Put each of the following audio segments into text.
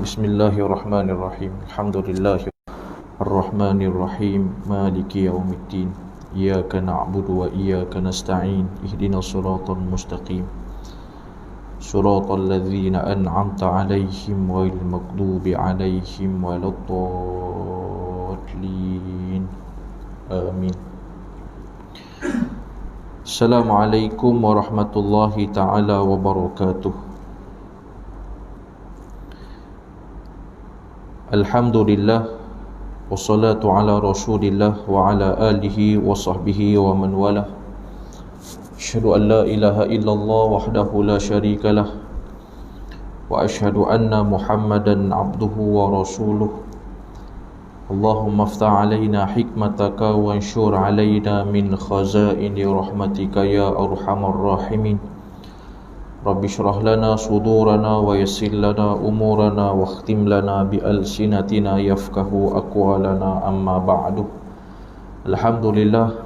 Bismillahirrahmanirrahim. Alhamdulillahirrahmanirrahim. Maliki yaumiddin. Iyyaka na'budu wa iyyaka nasta'in. Ihdinas siratal mustaqim. Siratal ladzina an'amta 'alaihim ghairil maghdubi 'alaihim waladdallin. Amin. Assalamualaikum warahmatullahi taala wabarakatuh. Alhamdulillah, wassalatu ala rasulillah wa ala alihi wa sahbihi wa man walah. Asyhadu an la ilaha illallah wahdahu la syarikalah, wa asyhadu anna Muhammadan abduhu wa rasuluh. Allahumma aftah alaina hikmataka wa anshur alaina min khazaini rahmatika ya arhamar rahimin. Rabbi syrah lana sudurana wa yassir lana umurana wa khtim lana bi alsinatina yafqahu aqwalana, amma ba'du. Alhamdulillah,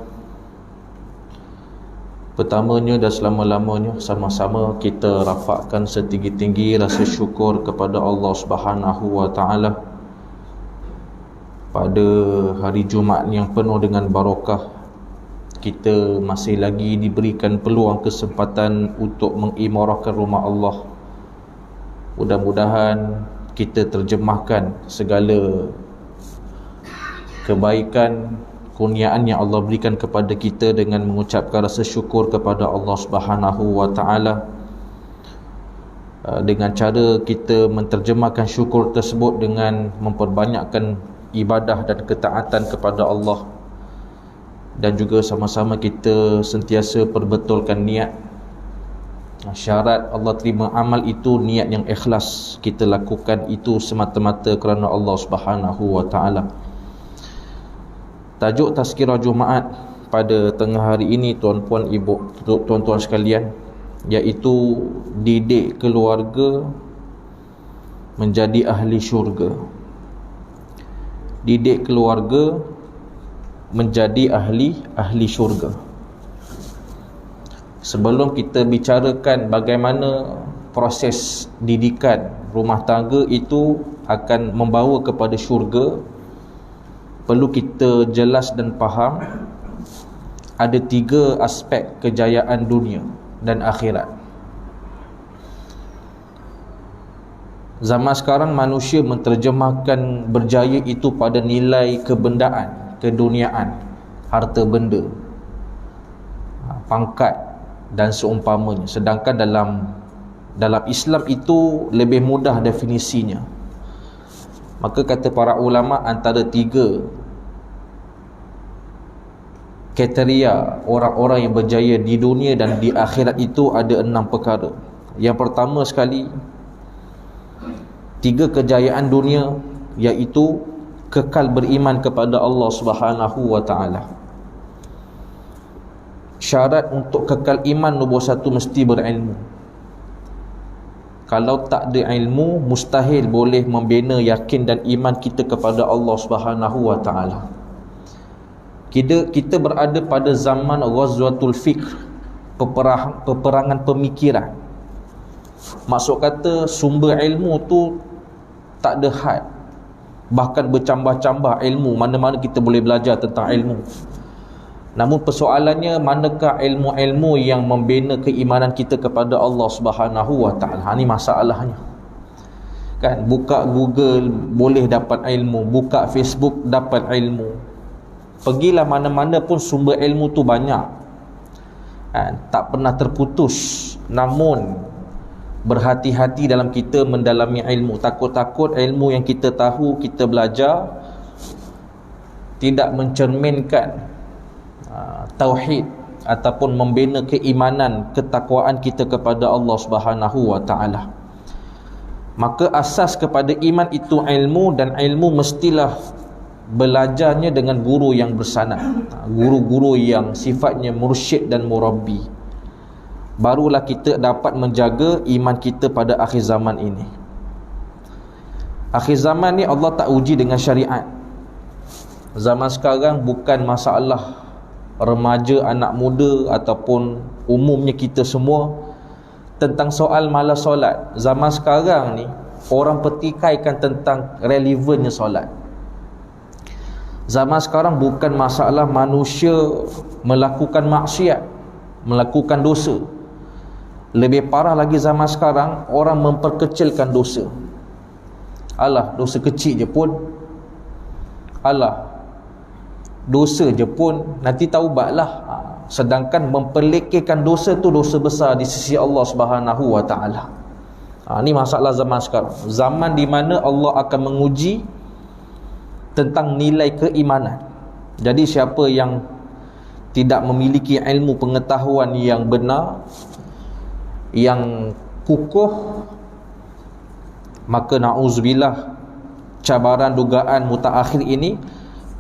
pertamanya dan selama-lamanya sama-sama kita rafakkan setinggi-tinggi rasa syukur kepada Allah Subhanahu wa taala pada hari Jumaat yang penuh dengan barakah. Kita masih lagi diberikan peluang kesempatan untuk mengimarahkan rumah Allah. Mudah-mudahan kita terjemahkan segala kebaikan, kurniaan yang Allah berikan kepada kita dengan mengucapkan rasa syukur kepada Allah Subhanahu wa taala. Dengan cara kita menterjemahkan syukur tersebut dengan memperbanyakkan ibadah dan ketaatan kepada Allah. Dan juga sama-sama kita sentiasa perbetulkan niat. Syarat Allah terima amal itu niat yang ikhlas. Kita lakukan itu semata-mata kerana Allah Subhanahu wa taala. Tajuk tazkirah Jumaat pada tengah hari ini, tuan-puan, ibu, tuan-tuan sekalian, iaitu didik keluarga menjadi ahli syurga. Didik keluarga menjadi ahli syurga. Sebelum kita bicarakan bagaimana proses didikan rumah tangga itu akan membawa kepada syurga, perlu kita jelas dan faham ada 3 aspek kejayaan dunia dan akhirat. Zaman sekarang manusia menterjemahkan berjaya itu pada nilai kebendaan, keduniaan, harta benda, pangkat dan seumpamanya. Sedangkan dalam Islam itu lebih mudah definisinya. Maka kata para ulama, antara 3 kriteria orang-orang yang berjaya di dunia dan di akhirat itu ada 6 perkara. Yang pertama sekali, 3 kejayaan dunia, iaitu kekal beriman kepada Allah Subhanahu wa taala. Syarat untuk kekal iman nombor 1 mesti berilmu. Kalau tak ada ilmu, mustahil boleh membina yakin dan iman kita kepada Allah Subhanahu wa taala. Kita berada pada zaman ghazwatul fikr, peperangan pemikiran. Maksud kata sumber ilmu tu tak ada had. Bahkan bercambah-cambah ilmu, mana-mana kita boleh belajar tentang ilmu. Namun persoalannya, manakah ilmu-ilmu yang membina keimanan kita kepada Allah Subhanahu wa taala? Ini masalahnya. Kan, buka Google boleh dapat ilmu, buka Facebook dapat ilmu. Pergilah mana-mana pun sumber ilmu tu banyak. Tak pernah terputus. Namun berhati-hati dalam kita mendalami ilmu. Takut-takut ilmu yang kita tahu, kita belajar, tidak mencerminkan tauhid ataupun membina keimanan, ketakwaan kita kepada Allah Subhanahu wa taala. Maka asas kepada iman itu ilmu, dan ilmu mestilah belajarnya dengan guru yang bersanad, guru-guru yang sifatnya mursyid dan murabbi. Barulah kita dapat menjaga iman kita pada akhir zaman ini. Akhir zaman ni Allah tak uji dengan syariat. Zaman sekarang bukan masalah remaja, anak muda ataupun umumnya kita semua tentang soal malas solat. Zaman sekarang ni orang petikaikan tentang relevannya solat. Zaman sekarang bukan masalah manusia melakukan maksiat, melakukan dosa. Lebih parah lagi zaman sekarang, orang memperkecilkan dosa. Alah, dosa kecil je pun, alah, dosa je pun, nanti taubatlah. Sedangkan memperlekehkan dosa tu dosa besar di sisi Allah Subhanahu wa taala. Ni masalah zaman sekarang. Zaman di mana Allah akan menguji tentang nilai keimanan. Jadi siapa yang tidak memiliki ilmu pengetahuan yang benar, yang kukuh, maka na'udzubillah, cabaran dugaan mutaakhir ini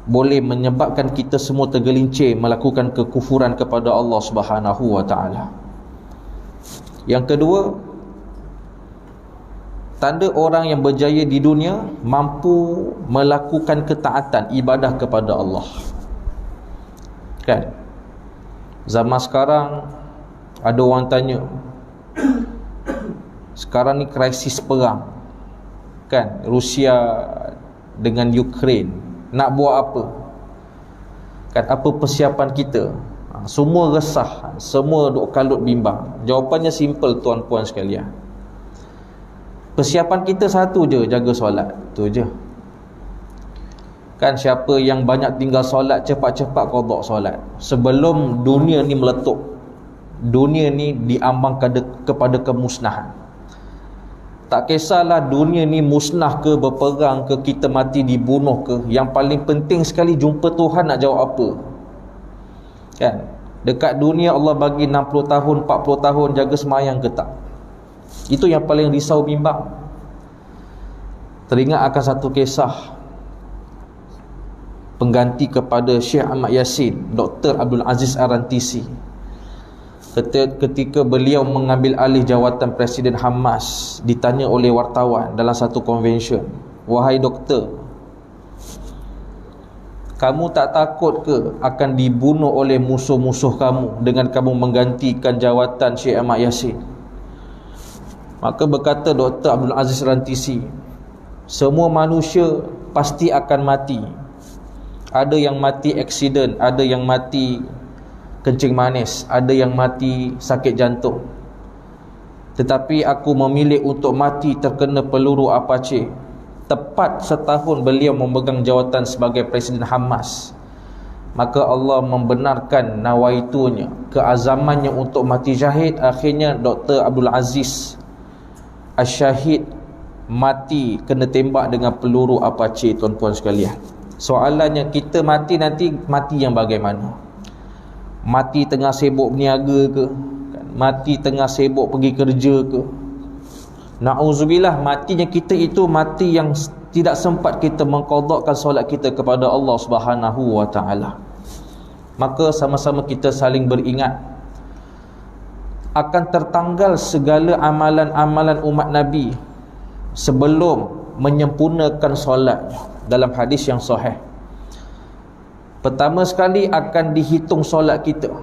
boleh menyebabkan kita semua tergelincir melakukan kekufuran kepada Allah Subhanahu wa taala. Yang kedua, tanda orang yang berjaya di dunia mampu melakukan ketaatan ibadah kepada Allah. Kan? Zaman sekarang ada orang tanya, sekarang ni krisis perang, kan, Rusia dengan Ukraine, nak buat apa? Kan, apa persiapan kita? Semua resah, semua duk kalut bimbang. Jawapannya simple tuan-puan sekalian. Persiapan kita satu je, jaga solat. Tu je. Kan, siapa yang banyak tinggal solat, cepat-cepat qada solat sebelum dunia ni meletup. Dunia ni diambang kepada kemusnahan. Tak kisahlah dunia ni musnah ke, berperang ke, kita mati dibunuh ke, yang paling penting sekali jumpa Tuhan nak jawab apa. Kan? Dekat dunia Allah bagi 60 tahun, 40 tahun, jaga semayang ke tak? Itu yang paling risau bimbang. Teringat akan satu kisah pengganti kepada Syekh Ahmad Yassin, Dr. Abdul Aziz Ar-Rantisi. Ketika beliau mengambil alih jawatan Presiden Hamas, ditanya oleh wartawan dalam satu convention, "Wahai doktor, kamu tak takut ke akan dibunuh oleh musuh-musuh kamu dengan kamu menggantikan jawatan Syekh Ahmad Yassin?" Maka berkata Dr. Abdul Aziz Rantisi, "Semua manusia pasti akan mati. Ada yang mati aksiden, ada yang mati kencing manis, ada yang mati sakit jantung. Tetapi aku memilih untuk mati terkena peluru Apache." Tepat setahun beliau memegang jawatan sebagai Presiden Hamas, maka Allah membenarkan nawaitunya, keazamannya untuk mati syahid. Akhirnya Dr. Abdul Aziz Asyahid mati kena tembak dengan peluru Apache, tuan-puan sekalian. Soalannya, kita mati nanti mati yang bagaimana? Mati tengah sibuk berniaga ke? Mati tengah sibuk pergi kerja ke? Na'udzubillah, matinya kita itu mati yang tidak sempat kita mengqadhakan solat kita kepada Allah Subhanahu wa taala. Maka sama-sama kita saling beringat, akan tertanggal segala amalan-amalan umat Nabi sebelum menyempurnakan solatnya. Dalam hadis yang sahih, pertama sekali akan dihitung solat kita.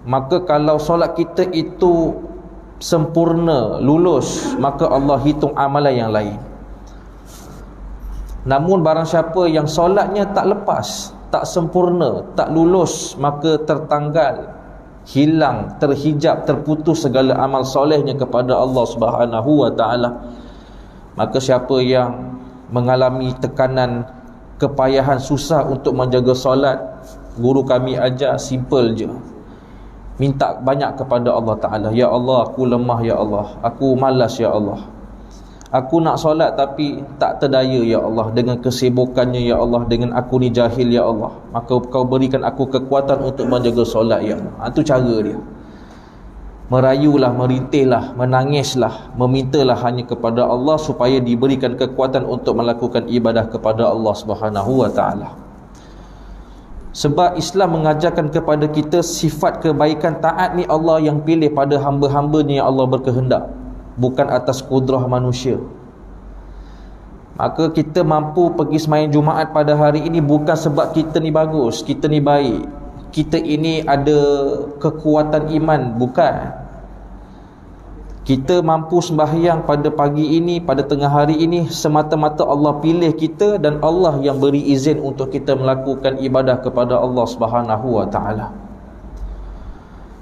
Maka kalau solat kita itu sempurna, lulus, maka Allah hitung amalan yang lain. Namun barang siapa yang solatnya tak lepas, tak sempurna, tak lulus, maka tertanggal, hilang, terhijab, terputus segala amal solehnya kepada Allah Subhanahu wa taala. Maka siapa yang mengalami tekanan, kepayahan, susah untuk menjaga solat, guru kami ajar simple je, minta banyak kepada Allah Ta'ala. Ya Allah, aku lemah ya Allah, aku malas ya Allah, aku nak solat tapi tak terdaya ya Allah, dengan kesibukannya ya Allah, dengan aku ni jahil ya Allah, maka kau berikan aku kekuatan untuk menjaga solat ya Allah. Itu cara dia. Merayulah, merintihlah, menangislah, memintalah hanya kepada Allah supaya diberikan kekuatan untuk melakukan ibadah kepada Allah Subhanahu wa ta'ala. Sebab Islam mengajarkan kepada kita sifat kebaikan taat ni Allah yang pilih pada hamba-hambanya yang Allah berkehendak, bukan atas kudrah manusia. Maka kita mampu pergi sembahyang Jumaat pada hari ini bukan sebab kita ni bagus, kita ni baik, kita ini ada kekuatan iman, bukan. Kita mampu sembahyang pada pagi ini, pada tengah hari ini, semata-mata Allah pilih kita dan Allah yang beri izin untuk kita melakukan ibadah kepada Allah Subhanahu wa taala.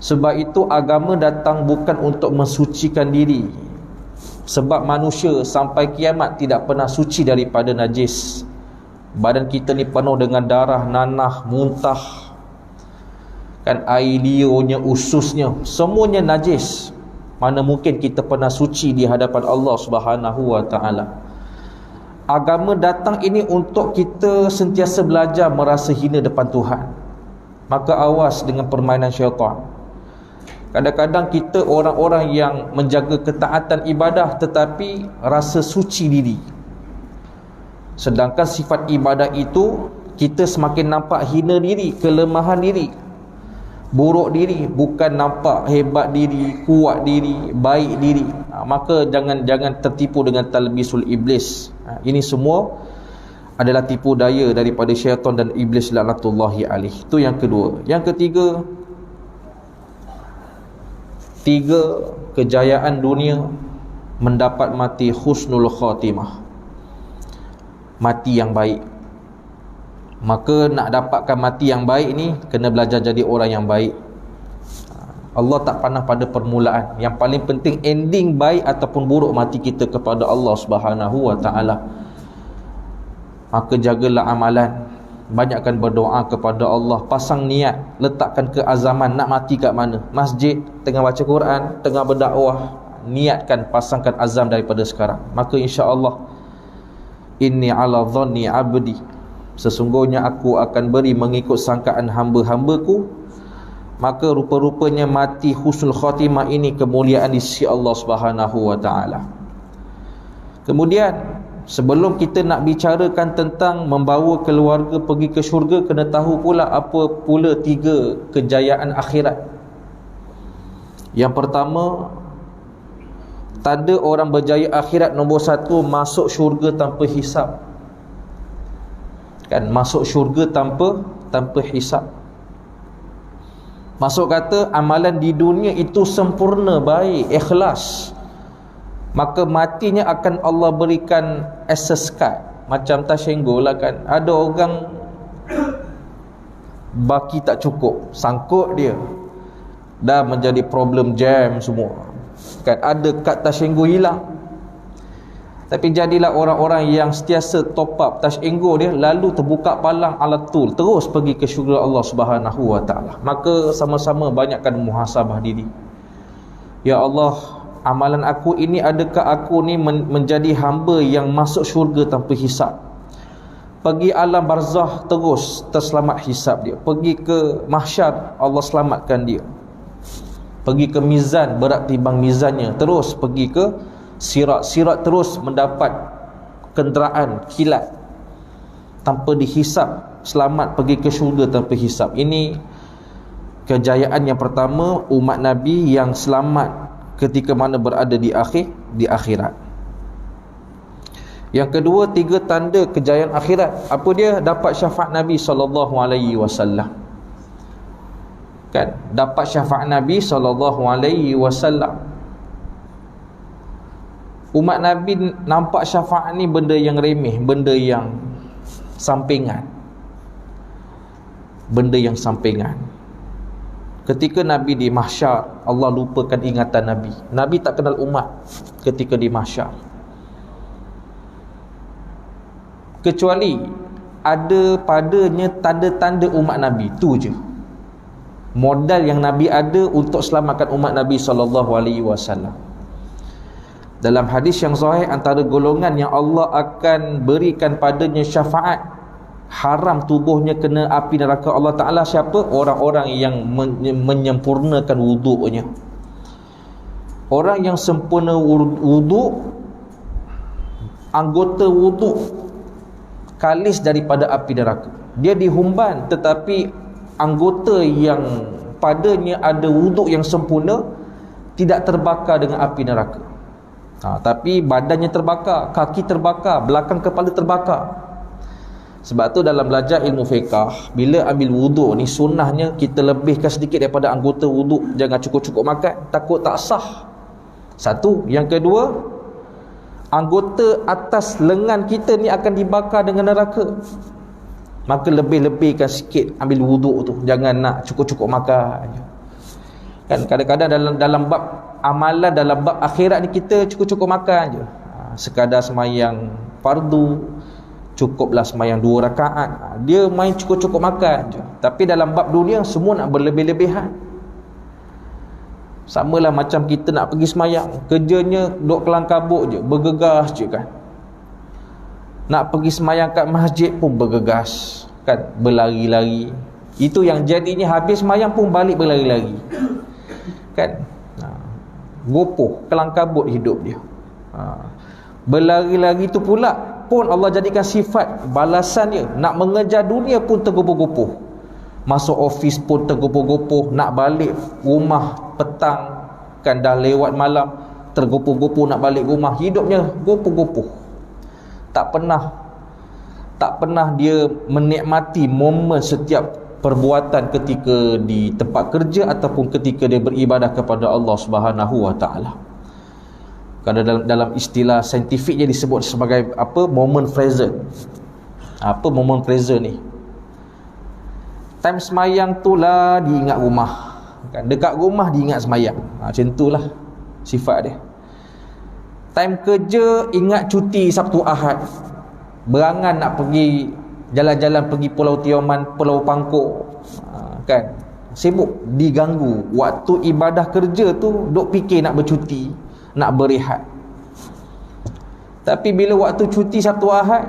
Sebab itu agama datang bukan untuk mensucikan diri. Sebab manusia sampai kiamat tidak pernah suci daripada najis. Badan kita ni penuh dengan darah, nanah, muntah, kan, air liurnya, ususnya, semuanya najis. Mana mungkin kita pernah suci di hadapan Allah Subhanahu wa taala. Agama datang ini untuk kita sentiasa belajar merasa hina depan Tuhan. Maka awas dengan permainan syaitan. Kadang-kadang kita orang-orang yang menjaga ketaatan ibadah tetapi rasa suci diri. Sedangkan sifat ibadah itu kita semakin nampak hina diri, kelemahan diri, buruk diri, bukan nampak hebat diri, kuat diri, baik diri. Maka jangan tertipu dengan talbisul iblis. Ini semua adalah tipu daya daripada syaitan dan iblis laknatullahi alaih. Itu yang kedua. Yang ketiga, 3 kejayaan dunia mendapat mati husnul khatimah, mati yang baik. Maka nak dapatkan mati yang baik ni, kena belajar jadi orang yang baik. Allah tak pandang pada permulaan. Yang paling penting ending baik ataupun buruk mati kita kepada Allah Subhanahu wa taala. Maka jagalah amalan, banyakkan berdoa kepada Allah, pasang niat, letakkan keazaman nak mati kat mana. Masjid, tengah baca Quran, tengah berdakwah, niatkan, pasangkan azam daripada sekarang. Maka insya-Allah, inni ala dhanni abdi, sesungguhnya aku akan beri mengikut sangkaan hamba-hambaku. Maka rupa-rupanya mati husnul khatimah ini kemuliaan di sisi Allah Subhanahu wa taala. Kemudian sebelum kita nak bicarakan tentang membawa keluarga pergi ke syurga, kena tahu pula apa pula 3 kejayaan akhirat. Yang pertama, tanda orang berjaya akhirat nombor 1, masuk syurga tanpa hisab. Kan, masuk syurga tanpa hisab. Masuk kata amalan di dunia itu sempurna, baik, ikhlas, maka matinya akan Allah berikan access card. Macam Tashengo lah kan, ada orang baki tak cukup, sangkut dia, dah menjadi problem jam semua kan, ada kad Tashengo hilang. Tapi jadilah orang-orang yang sentiasa top up Tashengo dia, lalu terbuka palang alatul, terus pergi ke syurga Allah Subhanahu wa taala. Maka sama-sama banyakkan muhasabah diri. Ya Allah, amalan aku ini, adakah aku ni menjadi hamba yang masuk syurga tanpa hisab? Pergi alam barzah terus terselamat hisab dia. Pergi ke mahsyar, Allah selamatkan dia. Pergi ke mizan, berat timbang mizannya. Terus pergi ke sirat terus mendapat kenderaan kilat tanpa dihisab, selamat pergi ke syurga tanpa hisab. Ini kejayaan yang pertama umat Nabi yang selamat ketika mana berada di akhirat. Yang kedua, 3 tanda kejayaan akhirat. Apa dia? Dapat syafaat Nabi SAW. Kan, dapat syafaat Nabi SAW. Umat Nabi nampak syafaat ni benda yang remeh, benda yang sampingan. Benda yang sampingan. Ketika Nabi di mahsyar, Allah lupakan ingatan Nabi. Nabi tak kenal umat ketika di mahsyar. Kecuali ada padanya tanda-tanda umat Nabi, tu je. Modal yang Nabi ada untuk selamatkan umat Nabi SAW. Dalam hadis yang sahih, antara golongan yang Allah akan berikan padanya syafaat, haram tubuhnya kena api neraka Allah Ta'ala, siapa? Orang-orang yang menyempurnakan wuduknya. Orang yang sempurna wuduk, anggota wuduk kalis daripada api neraka. Dia dihumban, tetapi anggota yang padanya ada wuduk yang sempurna tidak terbakar dengan api neraka. Tapi badannya terbakar, kaki terbakar, belakang kepala terbakar. Sebab tu dalam belajar ilmu fiqah, bila ambil wuduk ni, sunnahnya kita lebihkan sedikit daripada anggota wuduk. Jangan cukup-cukup makan, takut tak sah. Satu. Yang kedua, anggota atas lengan kita ni akan dibakar dengan neraka. Maka lebih-lebihkan sikit ambil wuduk tu, jangan nak cukup-cukup makan. Kan kadang-kadang dalam bab amalan, dalam bab akhirat ni kita cukup-cukup makan je. Sekadar semayang fardu, cukuplah semayang 2 rakaat. Dia main cukup-cukup makan je. Tapi dalam bab dunia semua nak berlebih-lebihan. Samalah macam kita nak pergi semayang, kerjanya duduk kelang kabut je, bergegas je kan. Nak pergi semayang kat masjid pun bergegas kan, berlari-lari. Itu yang jadinya habis semayang pun balik berlari-lari kan. Gopoh, kelang kabut hidup dia. Berlari-lari tu pula pun Allah jadikan sifat balasan dia. Nak mengejar dunia pun tergopoh-gopoh, masuk office pun tergopoh-gopoh, nak balik rumah petang kan, dah lewat malam, tergopoh-gopoh nak balik rumah. Hidupnya gopoh-gopoh. Tak pernah dia menikmati momen setiap perbuatan ketika di tempat kerja ataupun ketika dia beribadah kepada Allah Subhanahu wa taala. Kalau dalam istilah saintifiknya disebut sebagai apa? Moment present. Apa moment present ni? Time semayang tu lah diingat rumah kan, dekat rumah diingat semayang. Macam itulah sifat dia. Time kerja ingat cuti Sabtu Ahad, berangan nak pergi jalan-jalan, pergi Pulau Tioman, Pulau Pangkor kan, sibuk, diganggu. Waktu ibadah kerja tu duk fikir nak bercuti, nak berehat. Tapi bila waktu cuti Sabtu Ahad,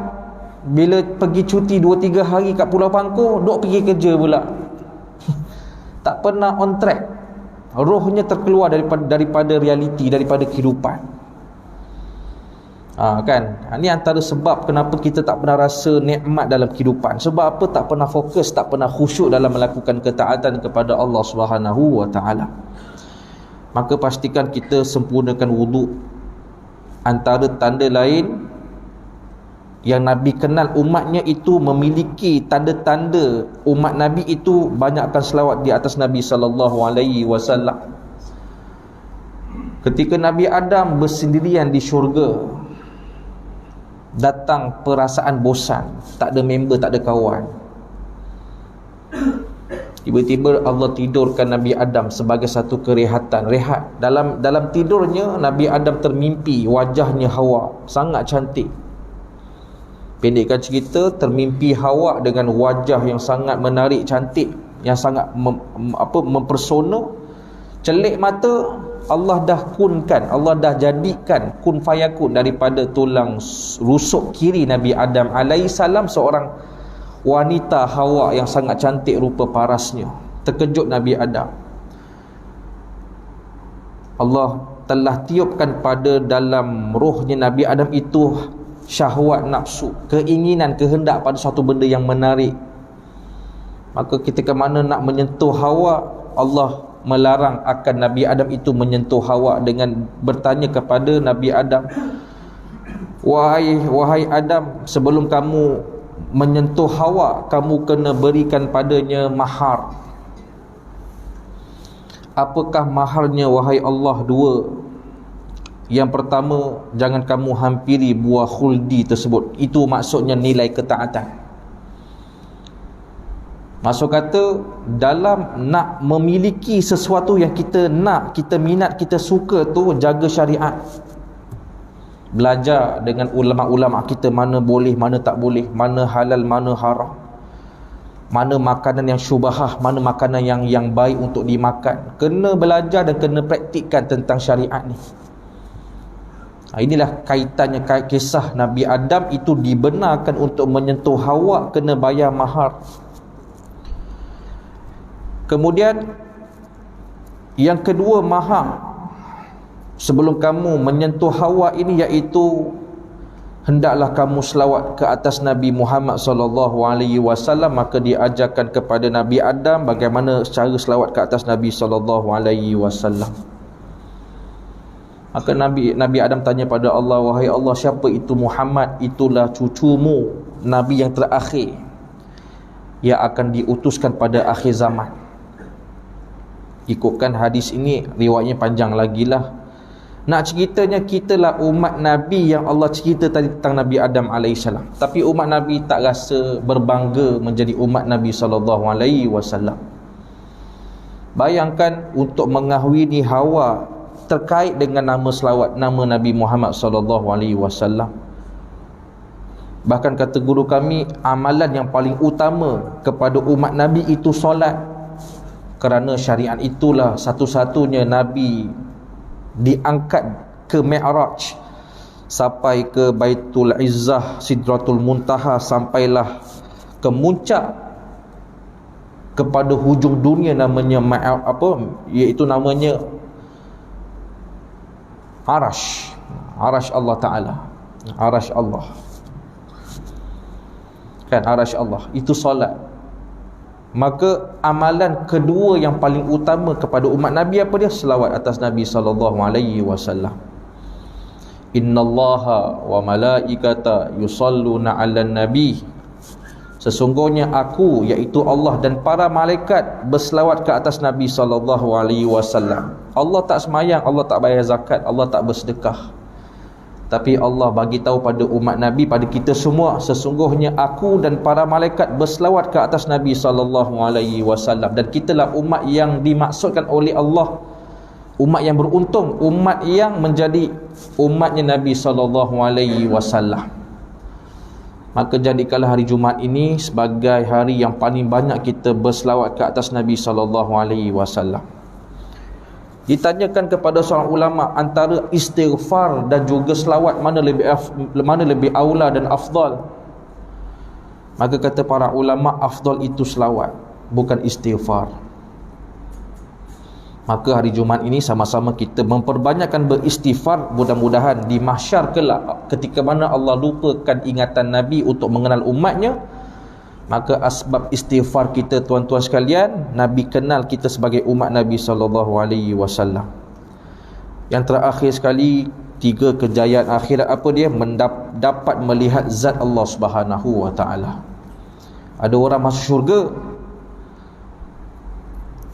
bila pergi cuti 2-3 hari kat Pulau Pangkor, duk pergi kerja pula. Tak pernah on track. Rohnya terkeluar daripada realiti, daripada kehidupan. Kan, ini antara sebab kenapa kita tak pernah rasa nikmat dalam kehidupan. Sebab apa? Tak pernah fokus, tak pernah khusyuk dalam melakukan ketaatan kepada Allah Subhanahu wa taala. Maka pastikan kita sempurnakan wuduk. Antara tanda lain yang Nabi kenal umatnya itu memiliki tanda-tanda umat Nabi itu banyakkan selawat di atas Nabi sallallahu alaihi wasallam. Ketika Nabi Adam bersendirian di syurga, datang perasaan bosan, tak ada member, tak ada kawan. Tiba-tiba Allah tidurkan Nabi Adam sebagai satu kerehatan, rehat. Dalam tidurnya Nabi Adam termimpi wajahnya Hawa sangat cantik. Pendekkan cerita, termimpi Hawa dengan wajah yang sangat menarik, cantik, yang sangat mempersona. Celik mata, Allah dah kunkan, Allah dah jadikan kun fayakun daripada tulang rusuk kiri Nabi Adam alaihissalam seorang wanita Hawa yang sangat cantik rupa parasnya. Terkejut Nabi Adam. Allah telah tiupkan pada dalam rohnya Nabi Adam itu syahwat nafsu, keinginan, kehendak pada satu benda yang menarik. Maka ketika mana nak menyentuh Hawa, Allah melarang akan Nabi Adam itu menyentuh Hawa dengan bertanya kepada Nabi Adam, Wahai Adam, sebelum kamu menyentuh Hawa, kamu kena berikan padanya mahar. Apakah maharnya wahai Allah? 2. Yang pertama, jangan kamu hampiri buah khuldi tersebut. Itu maksudnya nilai ketaatan. Maksud kata, dalam nak memiliki sesuatu yang kita nak, kita minat, kita suka tu, jaga syariat. Belajar dengan ulama-ulama kita mana boleh, mana tak boleh, mana halal, mana haram, mana makanan yang syubhah, mana makanan yang baik untuk dimakan. Kena belajar dan kena praktikkan tentang syariat ni. Inilah kaitannya, kisah Nabi Adam itu dibenarkan untuk menyentuh Hawa, kena bayar mahar. Kemudian yang kedua mahar sebelum kamu menyentuh Hawa ini, iaitu hendaklah kamu selawat ke atas Nabi Muhammad sallallahu alaihi wasallam. Maka diajarkan kepada Nabi Adam bagaimana cara selawat ke atas Nabi sallallahu alaihi wasallam. Maka Nabi Adam tanya pada Allah, wahai Allah, siapa itu Muhammad? Itulah cucumu, Nabi yang terakhir yang akan diutuskan pada akhir zaman. Ikutkan hadis ini, riwayatnya panjang lagi lah. Nak ceritanya kitalah umat Nabi yang Allah cerita tadi tentang Nabi Adam AS. Tapi umat Nabi tak rasa berbangga menjadi umat Nabi SAW. Bayangkan untuk mengahwini Hawa terkait dengan nama selawat nama Nabi Muhammad SAW. Bahkan kata guru kami, amalan yang paling utama kepada umat Nabi itu solat. Kerana syariat itulah satu-satunya Nabi diangkat ke Mi'raj sampai ke Baitul Izzah, Sidratul Muntaha, sampailah ke muncak kepada hujung dunia namanya iaitu namanya Arash. Arash Allah Ta'ala. Arash Allah. Kan Arash Allah. Itu solat. Maka amalan kedua yang paling utama kepada umat Nabi apa dia? Selawat atas Nabi SAW. Innallaha wa malaikata yusalluna 'alan nabi. Sesungguhnya aku, iaitu Allah dan para malaikat berselawat ke atas Nabi SAW. Allah tak semayang, Allah tak bayar zakat, Allah tak bersedekah. Tapi Allah bagi tahu pada umat Nabi, pada kita semua, sesungguhnya aku dan para malaikat berselawat ke atas Nabi SAW. Dan kitalah umat yang dimaksudkan oleh Allah, umat yang beruntung, umat yang menjadi umatnya Nabi SAW. Maka jadikanlah hari Jumaat ini sebagai hari yang paling banyak kita berselawat ke atas Nabi SAW. Ditanyakan kepada seorang ulama antara istighfar dan juga selawat mana lebih aula dan afdal. Maka kata para ulama, afdal itu selawat, bukan istighfar. Maka hari Jumaat ini sama-sama kita memperbanyakkan beristighfar. Mudah-mudahan di mahsyar kelak, ketika mana Allah lupakan ingatan Nabi untuk mengenal umatnya, maka asbab istighfar kita, tuan-tuan sekalian, Nabi kenal kita sebagai umat Nabi SAW. Yang terakhir sekali, 3 kejayaan akhirat apa dia? Dapat melihat zat Allah Subhanahu Wa Taala. Ada orang masuk syurga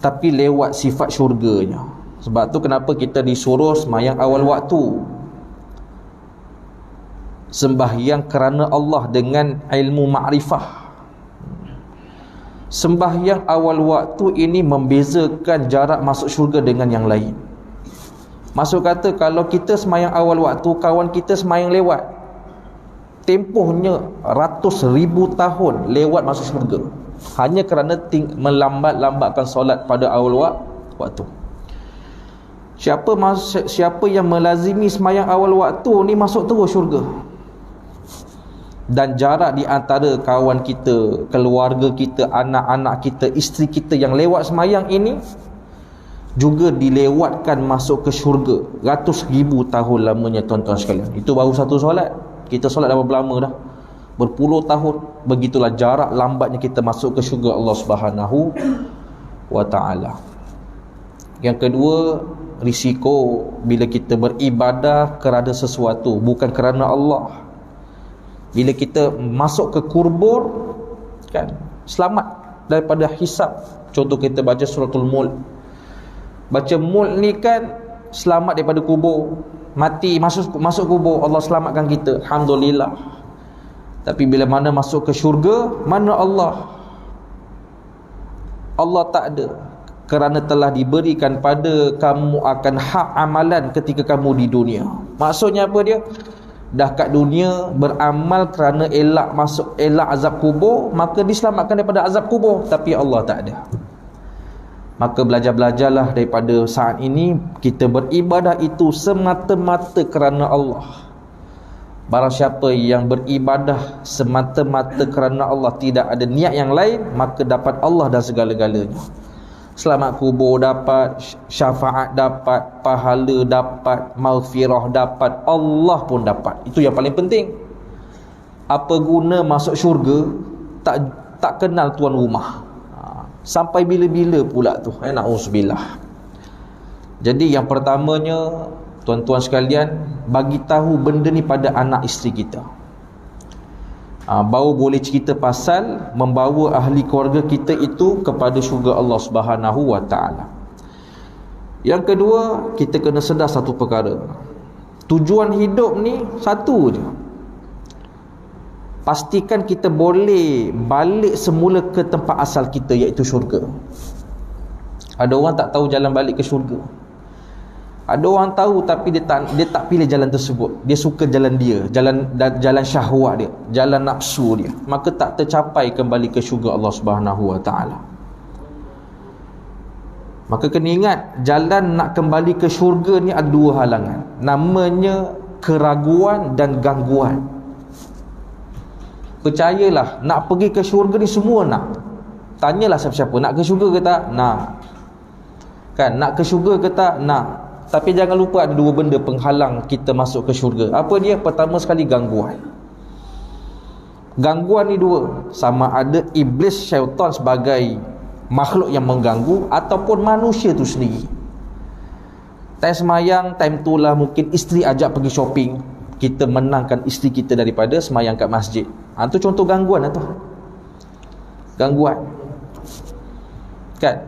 tapi lewat sifat syurganya. Sebab tu kenapa kita disuruh semayang awal waktu, sembahyang kerana Allah dengan ilmu ma'rifah. Sembahyang awal waktu ini membezakan jarak masuk syurga dengan yang lain. Maksud kata, kalau kita semayang awal waktu, kawan kita semayang lewat, tempohnya ratus ribu tahun lewat masuk syurga, hanya kerana melambat-lambatkan solat pada awal waktu. Siapa yang melazimi semayang awal waktu ni masuk terus syurga. Dan jarak di antara kawan kita, keluarga kita, anak-anak kita, isteri kita yang lewat semayang ini juga dilewatkan masuk ke syurga. Ratus ribu tahun lamanya, tuan-tuan sekalian. Itu baru satu solat. Kita solat dah berapa lama dah? Berpuluh tahun. Begitulah jarak lambatnya kita masuk ke syurga Allah Subhanahu Wa Ta'ala. Yang kedua, risiko bila kita beribadah kerana sesuatu, bukan kerana Allah. Bila kita masuk ke kubur, kan, selamat daripada hisab. Contoh kita baca suratul Mulk. Baca Mulk ni kan selamat daripada kubur. Mati masuk kubur, Allah selamatkan kita, alhamdulillah. Tapi bila mana masuk ke syurga, mana Allah? Allah tak ada. Kerana telah diberikan pada kamu akan hak amalan ketika kamu di dunia. Maksudnya apa dia? Dah kat dunia beramal kerana elak azab kubur, maka diselamatkan daripada azab kubur. Tapi Allah tak ada. Maka belajarlah daripada saat ini, kita beribadah itu semata-mata kerana Allah. Barang siapa yang beribadah semata-mata kerana Allah, tidak ada niat yang lain, maka dapat Allah dan segala-galanya. Selamat kubur dapat, syafaat dapat, pahala dapat, maghfirah dapat, Allah pun dapat. Itu yang paling penting. Apa guna masuk syurga tak kenal tuan rumah? Sampai bila-bila pula tu, na'udzubillah. Jadi yang pertamanya, tuan-tuan sekalian, bagi tahu benda ni pada anak isteri kita. Baru boleh cerita pasal membawa ahli keluarga kita itu kepada syurga Allah Subhanahu Wa Ta'ala. Yang kedua, kita kena sedar satu perkara. Tujuan hidup ni satu je. Pastikan kita boleh balik semula ke tempat asal kita, iaitu syurga. Ada orang tak tahu jalan balik ke syurga. Ada orang tahu tapi dia tak pilih jalan tersebut. Dia suka jalan dia, jalan syahwat dia, jalan nafsu dia. Maka tak tercapai kembali ke syurga Allah Subhanahu Wa Taala. Maka kena ingat, jalan nak kembali ke syurga ni ada dua halangan. Namanya keraguan dan gangguan. Percayalah, nak pergi ke syurga ni semua nak. Tanyalah siapa-siapa, nak ke syurga ke tak? Nak. Kan, nak ke syurga ke tak? Nak. Tapi jangan lupa ada dua benda penghalang kita masuk ke syurga. Apa dia? Pertama sekali, gangguan. Gangguan ni dua. Sama ada iblis, syaitan sebagai makhluk yang mengganggu, ataupun manusia tu sendiri. Time semayang, time tu lah mungkin isteri ajak pergi shopping, kita menangkan isteri kita daripada semayang kat masjid. Itu contoh gangguan lah tu. Gangguan. Kan?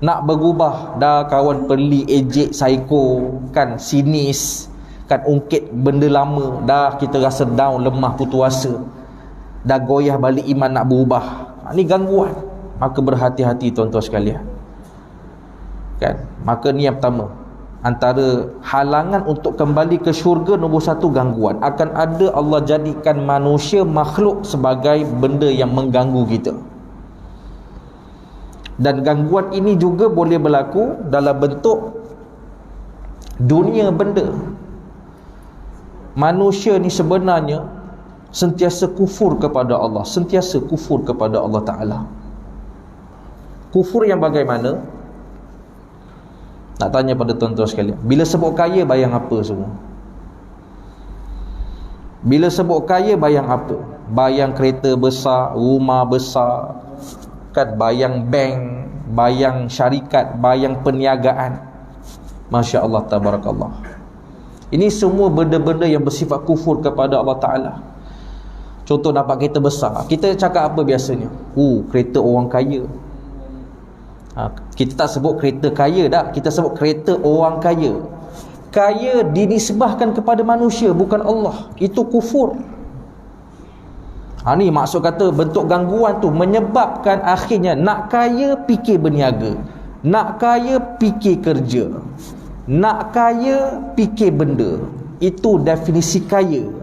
Nak berubah, dah kawan pelik, ejek, psycho, kan, sinis, kan, ungkit benda lama, dah kita rasa down, lemah, putus asa, dah goyah balik iman nak berubah. Ni gangguan. Maka berhati-hati tuan-tuan sekalian. Kan? Maka ni yang pertama. Antara halangan untuk kembali ke syurga, nombor satu, gangguan. Akan ada Allah jadikan manusia, makhluk sebagai benda yang mengganggu kita. Dan gangguan ini juga boleh berlaku dalam bentuk dunia benda. Manusia ni sebenarnya sentiasa kufur kepada Allah, sentiasa kufur kepada Allah Ta'ala. Kufur yang bagaimana? Nak tanya pada tuan-tuan sekalian, bila sebut kaya, bayang apa semua? Bila sebut kaya, bayang apa? Bayang kereta besar, rumah besar, kan, bayang bank, bayang syarikat, bayang perniagaan. Masya Allah, tabarakallah. Ini semua benda-benda yang bersifat kufur kepada Allah Ta'ala. Contoh, nampak kereta besar, kita cakap apa biasanya? Kereta orang kaya. Kita tak sebut kereta kaya dah, kita sebut kereta orang kaya. Kaya dinisbahkan kepada manusia, bukan Allah. Itu kufur. Ni maksud kata bentuk gangguan tu menyebabkan akhirnya nak kaya fikir berniaga, nak kaya fikir kerja, nak kaya fikir benda. Itu definisi kaya.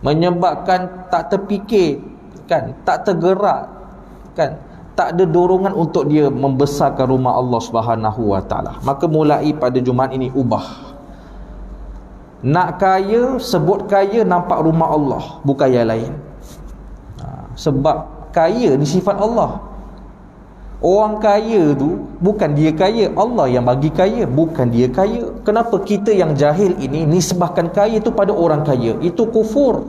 Menyebabkan tak terfikir, kan, tak tergerak, kan, tak ada dorongan untuk dia membesarkan rumah Allah Subhanahu Wa Taala. Maka mulai pada Jumaat ini ubah. Nak kaya, sebut kaya, nampak rumah Allah, bukan yang lain. Sebab kaya ni sifat Allah. Orang kaya tu bukan dia kaya, Allah yang bagi kaya, bukan dia kaya. Kenapa kita yang jahil ini nisbahkan kaya tu pada orang kaya? Itu kufur.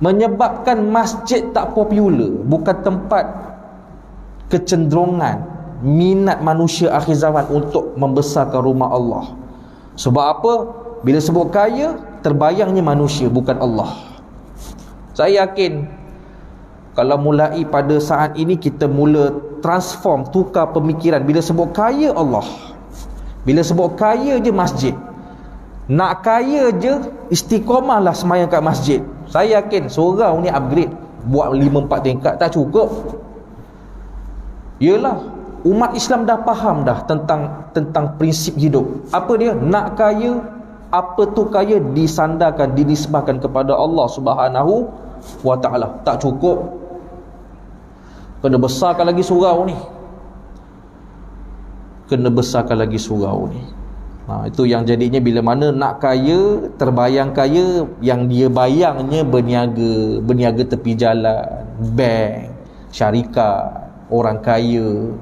Menyebabkan masjid tak popular, bukan tempat kecenderungan minat manusia akhir zaman untuk membesarkan rumah Allah. Sebab apa? Bila sebut kaya, terbayangnya manusia, bukan Allah. Saya yakin kalau mulai pada saat ini kita mula transform, tukar pemikiran. Bila sebut kaya, Allah. Bila sebut kaya je, masjid. Nak kaya je, istiqomahlah semayang kat masjid. Saya yakin surau ni upgrade, buat 5-4 tingkat tak cukup. Yelah, umat Islam dah faham dah tentang prinsip hidup. Apa dia? Nak kaya, apa tu kaya disandarkan, dinisbahkan kepada Allah Subhanahu Wa Ta'ala. Tak cukup. Kena besarkan lagi surau ni. Kena besarkan lagi surau ni. Itu yang jadinya bila mana nak kaya, terbayang kaya, yang dia bayangnya berniaga tepi jalan, bank, syarikat, orang kaya.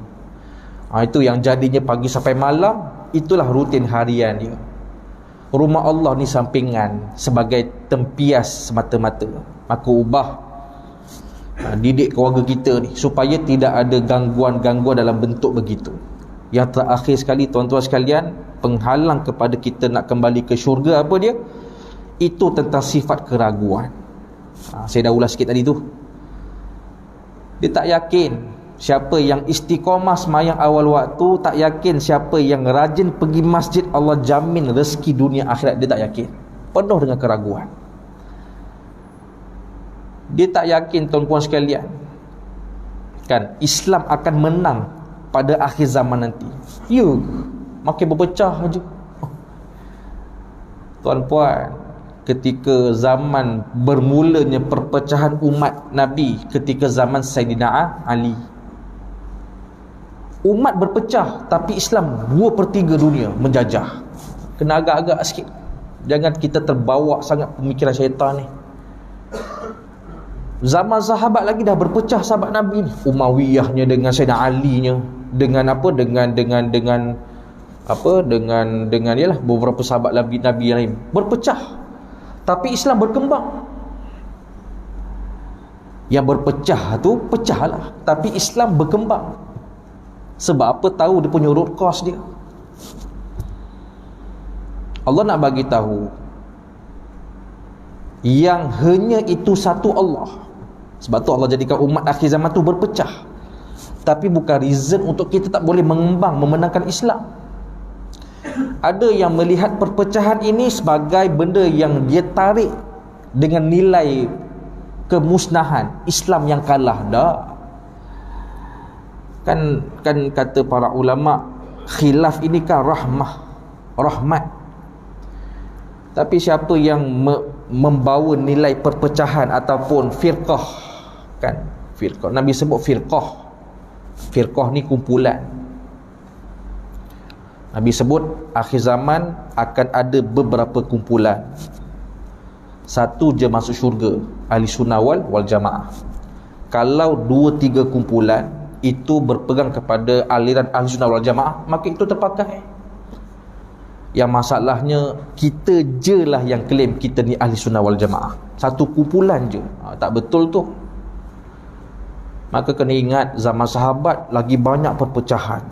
Itu yang jadinya pagi sampai malam, itulah rutin harian dia. Rumah Allah ni sampingan, sebagai tempias semata-mata. Maka ubah, didik keluarga kita ni supaya tidak ada gangguan-gangguan dalam bentuk begitu. Yang terakhir sekali tuan-tuan sekalian, penghalang kepada kita nak kembali ke syurga apa dia? Itu tentang sifat keraguan. Saya dah ulas sikit tadi tu. Dia tak yakin Siapa yang istiqamah semayang awal waktu, tak yakin. Siapa yang rajin pergi masjid, Allah jamin rezeki dunia akhirat. Dia tak yakin, penuh dengan keraguan. Dia tak yakin, tuan-puan sekalian, kan, Islam akan menang pada akhir zaman nanti. Ya, makin berpecah aja. Tuan-puan, ketika zaman bermulanya perpecahan umat Nabi, ketika zaman Sayyidina Ali, umat berpecah, tapi Islam 2/3 dunia menjajah. Kena agak-agak sikit. Jangan kita terbawa sangat pemikiran syaitan ni. Zaman sahabat lagi dah berpecah sahabat Nabi ni. Umayyahnya dengan Sayyidina Ali-nya, dengan apa, dengan yalah beberapa sahabat Nabi yang lain berpecah. Tapi Islam berkembang. Yang berpecah tu pecahlah, tapi Islam berkembang. Sebab apa? Tahu dia punya root cause dia. Allah nak bagi tahu yang hanya itu satu Allah. Sebab tu Allah jadikan umat akhir zaman tu berpecah. Tapi bukan reason untuk kita tak boleh mengembang, memenangkan Islam. Ada yang melihat perpecahan ini sebagai benda yang dia tarik dengan nilai kemusnahan, Islam yang kalah. Dah. Kan kata para ulama, khilaf ini kan rahmat. Tapi siapa yang membawa nilai perpecahan ataupun firqah, kan, firqah, Nabi sebut firqah ni kumpulan. Nabi sebut akhir zaman akan ada beberapa kumpulan. Satu je masuk syurga, ahli sunnah wal jamaah. Kalau 2-3 kumpulan itu berpegang kepada aliran ahli sunnah wal jamaah, maka itu terpakai. Yang masalahnya kita je lah yang klaim kita ni ahli sunnah wal jamaah, satu kumpulan je. Tak betul tu. Maka kena ingat, zaman sahabat lagi banyak perpecahan,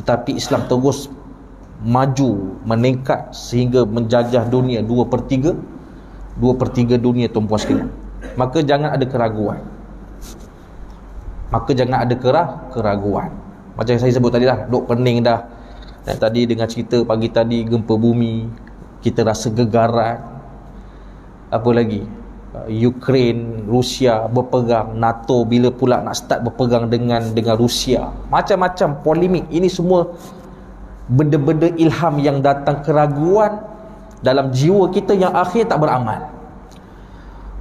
tetapi Islam terus maju, meningkat sehingga menjajah dunia 2/3 dunia, tuan-puan sekalian. Maka jangan ada keraguan. Keraguan. Macam yang saya sebut tadi dah, duk pening dah. Dan tadi dengan cerita pagi tadi gempa bumi, kita rasa gegaran. Apa lagi? Ukraine, Rusia berperang, NATO bila pula nak start berperang dengan Rusia. Macam-macam polemik. Ini semua benda-benda ilham yang datang keraguan dalam jiwa kita yang akhir tak beramal.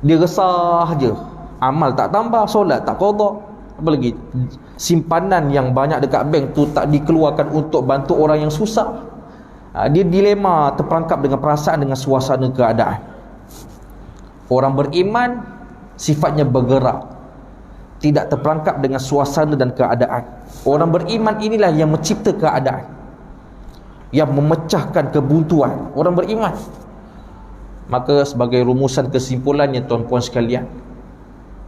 Dia resah je, amal tak tambah, solat tak qada. Apa lagi? Simpanan yang banyak dekat bank tu tak dikeluarkan untuk bantu orang yang susah. Dia dilema, terperangkap dengan perasaan, dengan suasana keadaan. Orang beriman sifatnya bergerak, tidak terperangkap dengan suasana dan keadaan. Orang beriman inilah yang mencipta keadaan, yang memecahkan kebuntuan. Orang beriman. Maka sebagai rumusan kesimpulannya, tuan-puan sekalian,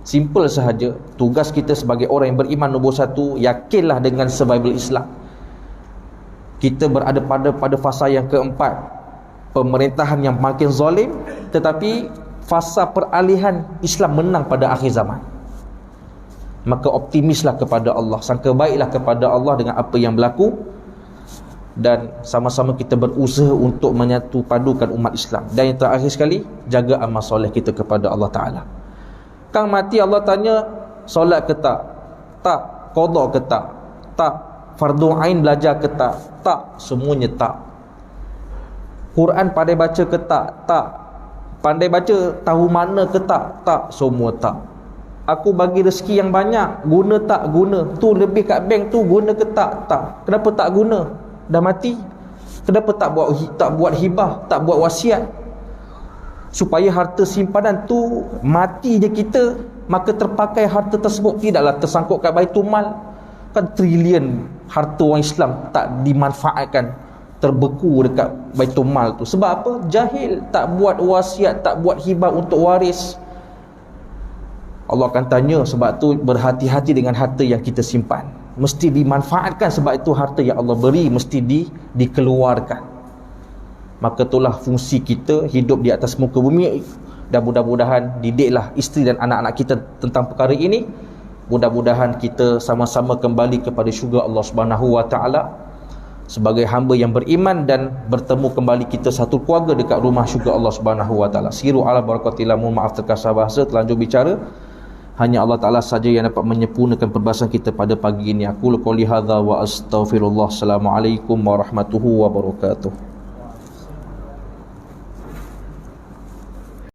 simple sahaja. Tugas kita sebagai orang yang beriman nombor 1, yakinlah dengan survival Islam. Kita berada pada fasa yang keempat, pemerintahan yang makin zalim, tetapi fasa peralihan Islam menang pada akhir zaman. Maka optimislah kepada Allah, sangka baiklah kepada Allah dengan apa yang berlaku, dan sama-sama kita berusaha untuk menyatu padukan umat Islam. Dan yang terakhir sekali, jaga amal soleh kita kepada Allah Ta'ala. Kang mati Allah tanya, solat ke tak? Tak. Qada ke tak? Tak. Fardu ain belajar ke tak? Tak. Semuanya tak. Quran pandai baca ke tak? Tak. Pandai baca tahu mana ke tak? Tak. Semua tak. Aku bagi rezeki yang banyak, guna tak? Guna. Tu lebih kat bank tu, guna ke tak? Tak. Kenapa tak guna? Dah mati. Kenapa tak buat hibah, tak buat wasiat? Supaya harta simpanan tu mati je kita, maka terpakai harta tersebut, tidaklah tersangkut kat Baitul Mal. Kan trilion harta orang Islam tak dimanfaatkan, terbeku dekat Baitul Mal tu. Sebab apa? Jahil, tak buat wasiat, tak buat hibah untuk waris. Allah akan tanya. Sebab tu berhati-hati dengan harta yang kita simpan. Mesti dimanfaatkan. Sebab itu harta yang Allah beri mesti dikeluarkan. Maka itulah fungsi kita hidup di atas muka bumi. Dan mudah-mudahan didiklah isteri dan anak-anak kita tentang perkara ini, Mudah-mudahan kita sama-sama kembali kepada syurga Allah Subhanahu wa taala sebagai hamba yang beriman, dan bertemu kembali kita satu keluarga dekat rumah syurga Allah Subhanahu wa taala. Siru ala barakatillah. Mohon maaf terkasar bahasa, terlanjur bicara. Hanya Allah Taala saja yang dapat menyempurnakan perbahasan kita pada pagi ini. Aku qouli hadza wa astaghfirullah. Assalamualaikum warahmatullahi wabarakatuh.